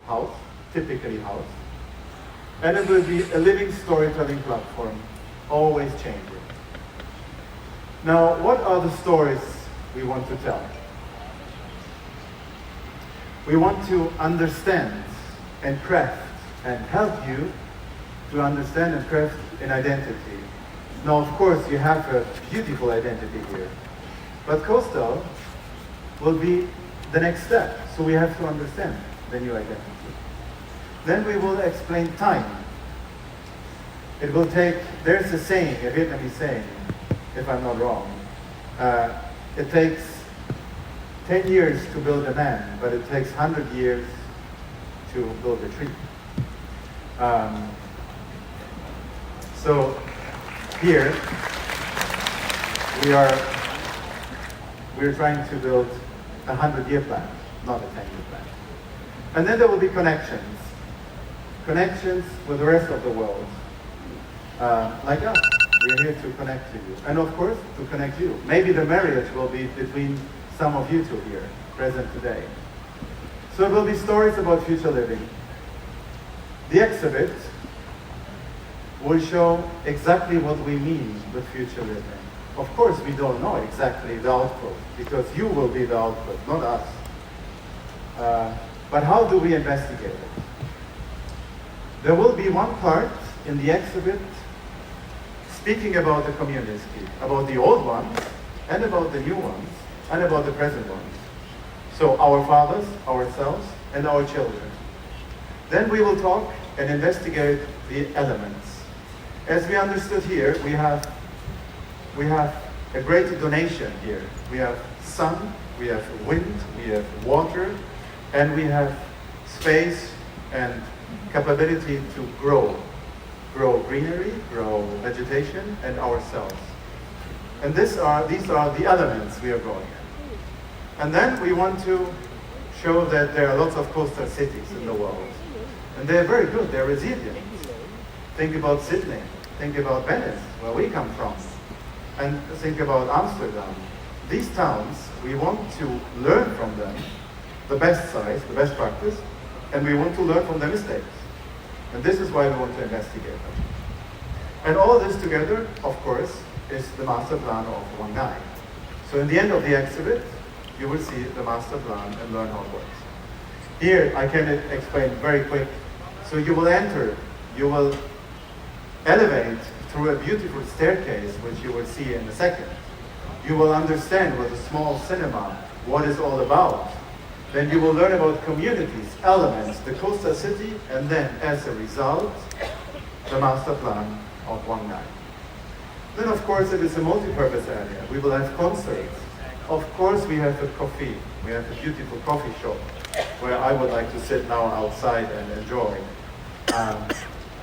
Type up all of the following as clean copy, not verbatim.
house, typically house. And it will be a living storytelling platform, always changing. Now, what are the stories we want to tell? We want to understand and craft and help you to understand and craft an identity. Now, of course, you have a beautiful identity here, but Coastal will be the next step. So we have to understand the new identity. Then we will explain time. It will take, there's a saying, a Vietnamese saying, if I'm not wrong. It takes 10 years to build a man, but it takes 100 years to build a tree. So here we're trying to build a 100-year plan, not a 10-year plan. And then there will be connections with the rest of the world, like us. We're here to connect to you, and of course to connect you. Maybe the marriage will be between some of you two here, present today. So it will be stories about future living. The exhibit will show exactly what we mean with future living. Of course, we don't know exactly the output, because you will be the output, not us. But how do we investigate it? There will be one part in the exhibit speaking about the community, about the old ones, and about the new ones, and about the present ones. So our fathers, ourselves, and our children. Then we will talk and investigate the elements. As we understood here, we have a great donation here. We have sun, we have wind, we have water, and we have space and capability to grow greenery, grow vegetation, and ourselves. And these are the elements we are growing in. And then we want to show that there are lots of coastal cities in the world. And they're very good, they're resilient. Think about Sydney, think about Venice, where we come from, and think about Amsterdam. These towns, we want to learn from them the best size, the best practice, and we want to learn from their mistakes. And this is why we want to investigate them. And all this together, of course, is the master plan of Quảng Ngãi. So in the end of the exhibit, you will see the master plan and learn how it works. Here, I can explain very quick. So you will enter, you will elevate through a beautiful staircase, which you will see in a second. You will understand with a small cinema what it's all about. Then you will learn about communities, elements, the coastal city, and then, as a result, the master plan of Quảng Ngãi. Then, of course, it is a multi-purpose area. We will have concerts. Of course, we have a coffee. We have a beautiful coffee shop where I would like to sit now outside and enjoy.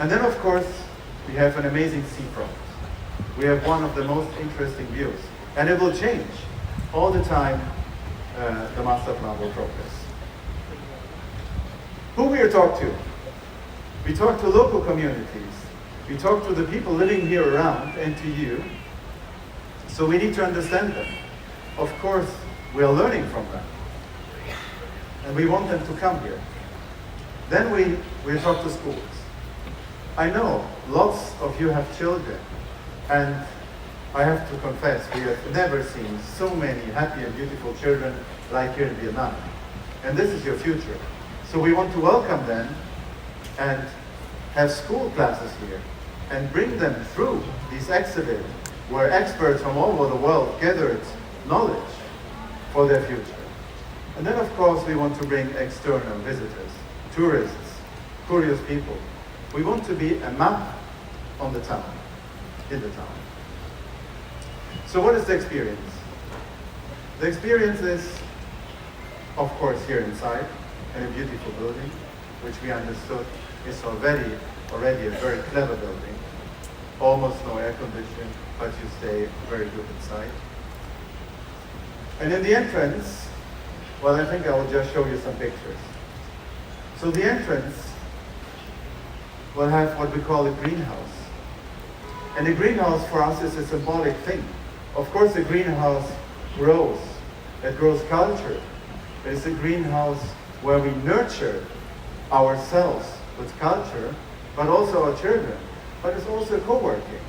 And then, of course, we have an amazing seafront. We have one of the most interesting views. And it will change all the time. The master plan will progress. Who we talk to? We talk to local communities. We talk to the people living here around and to you. So we need to understand them. Of course, we are learning from them. And we want them to come here. Then we talk to schools. I know lots of you have children, and I have to confess, we have never seen so many happy and beautiful children like here in Vietnam. And this is your future. So we want to welcome them and have school classes here and bring them through these exhibits where experts from all over the world gathered knowledge for their future. And then, of course, we want to bring external visitors, tourists, curious people. We want to be a map on the town, in the town. So what is the experience? The experience is, of course, here inside, in a beautiful building, which we understood is already a very clever building. Almost no air conditioning, but you stay very good inside. And in the entrance, well, I think I will just show you some pictures. So the entrance will have what we call a greenhouse. And a greenhouse for us is a symbolic thing. Of course, a greenhouse grows. It grows culture. It is a greenhouse where we nurture ourselves with culture, but also our children, but it's also co-working.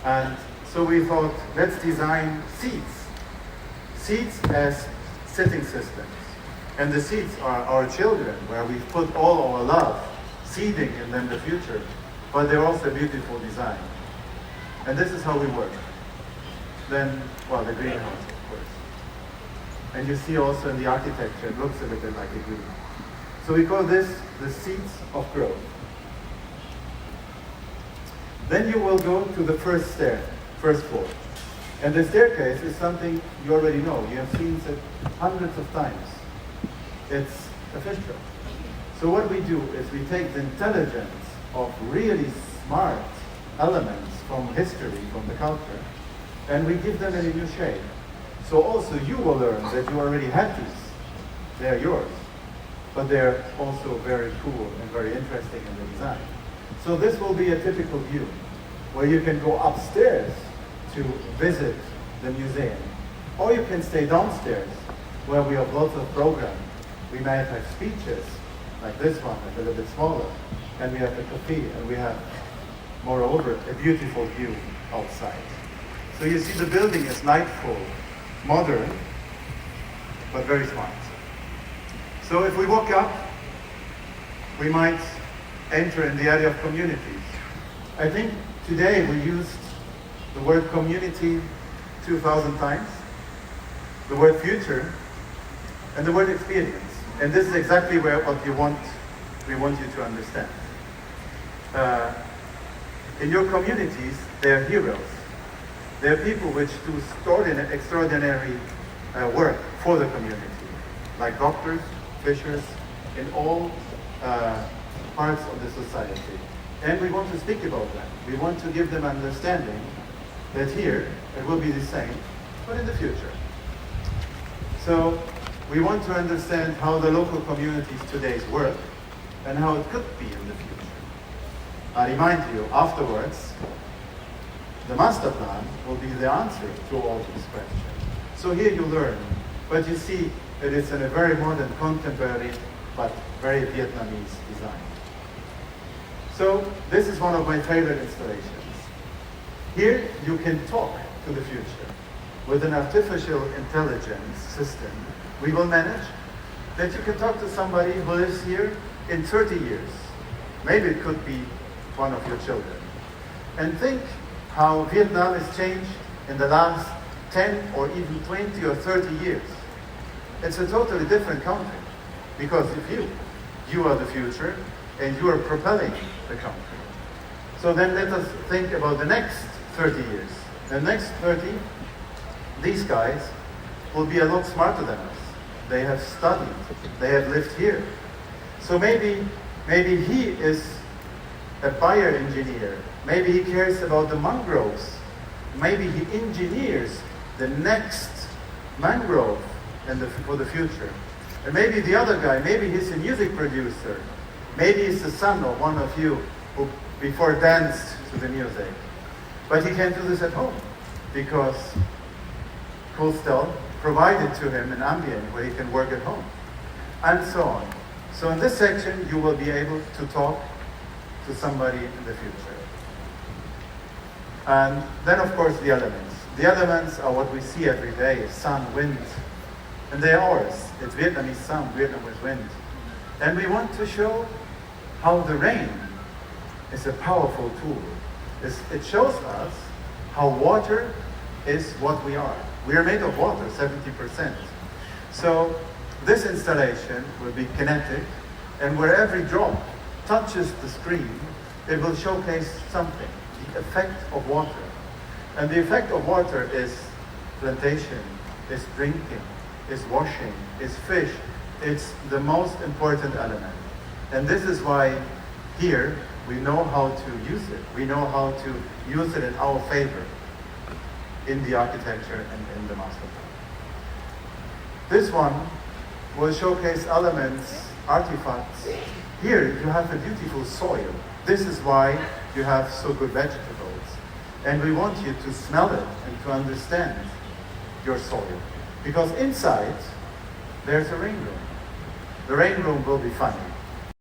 And so we thought, let's design seats as sitting systems. And the seats are our children, where we've put all our love, seeding in them the future, but they're also a beautiful design. And this is how we work. Then, well, the greenhouse, of course. And you see also in the architecture, it looks a little bit like a green. So we call this the seeds of growth. Then you will go to the first floor. And the staircase is something you already know. You have seen it hundreds of times. It's official. So what we do is we take the intelligence of really smart elements from history, from the culture, and we give them in a new shape. So also you will learn that you already had these. They're yours. But they're also very cool and very interesting in the design. So this will be a typical view, where you can go upstairs to visit the museum. Or you can stay downstairs, where we have lots of programs. We might have speeches, like this one, a little bit smaller. And we have a cafe, and we have, moreover, a beautiful view outside. So you see the building is lightful, modern, but very smart. So if we walk up, we might enter in the area of communities. I think today we used the word community 2,000 times, the word future, and the word experience. And this is exactly what we want you to understand. In your communities, there are heroes. There are people which do extraordinary work for the community, like doctors, fishers, in all parts of the society. And we want to speak about that. We want to give them understanding that here it will be the same, but in the future. So we want to understand how the local communities today work and how it could be in the future. I remind you, afterwards, the master plan will be the answer to all these questions. So here you learn, but you see that it's in a very modern, contemporary, but very Vietnamese design. So this is one of my favorite installations. Here you can talk to the future. With an artificial intelligence system, we will manage that you can talk to somebody who lives here in 30 years. Maybe it could be one of your children. And think how Vietnam has changed in the last 10 or even 20 or 30 years. It's a totally different country. Because if you are the future and you are propelling the country. So then let us think about the next 30 years. The next 30, these guys will be a lot smarter than us. They have studied, they have lived here. So maybe he is a bioengineer. Maybe he cares about the mangroves. Maybe he engineers the next mangrove for the future. And maybe the other guy, maybe he's a music producer. Maybe he's the son of one of you who before danced to the music. But he can't do this at home because Coastal provided to him an ambient where he can work at home. And so on. So in this section, you will be able to talk to somebody in the future. And then, of course, the elements. The elements are what we see every day, sun, wind. And they are ours. It's Vietnamese sun, Vietnamese wind. And we want to show how the rain is a powerful tool. It shows us how water is what we are. We are made of water, 70%. So this installation will be kinetic, and where every drop touches the screen, it will showcase something, the effect of water. And the effect of water is plantation, is drinking, is washing, is fish. It's the most important element. And this is why here we know how to use it. We know how to use it in our favor in the architecture and in the master plan. This one will showcase elements, artifacts. Here you have a beautiful soil. This is why you have so good vegetables. And we want you to smell it and to understand your soil. Because inside, there's a rain room. The rain room will be funny.